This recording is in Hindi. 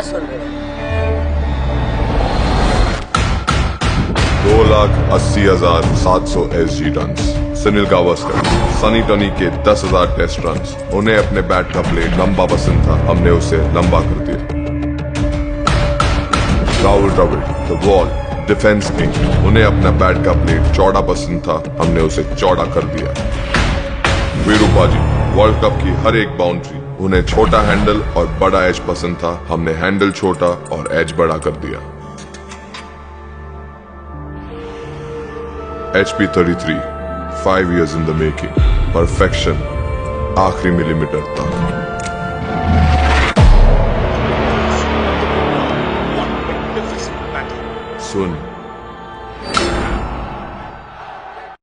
सुन रहे हो? 2,80,700 SG रन। सुनील गावस्कर, सनी टनी के 10,000 टेस्ट रन। उन्हें अपने बैट का प्लेट लंबा पसंद था, हमने उसे लंबा कर दिया। Rahul Dravid, the wall, defence king, उन्हें अपना बैट का प्लेट चौड़ा पसंद था, हमने उसे चौड़ा कर दिया। वीरूबाजी, वर्ल्ड कप की हर एक बाउंड्री, उन्हें छोटा हैंडल और बड़ा एज पसंद था, हमने हैंडल छोटा और एज बड़ा कर दिया। HP 33, 5 years in the making, perfection आखिरी मिलीमीटर तक। सुन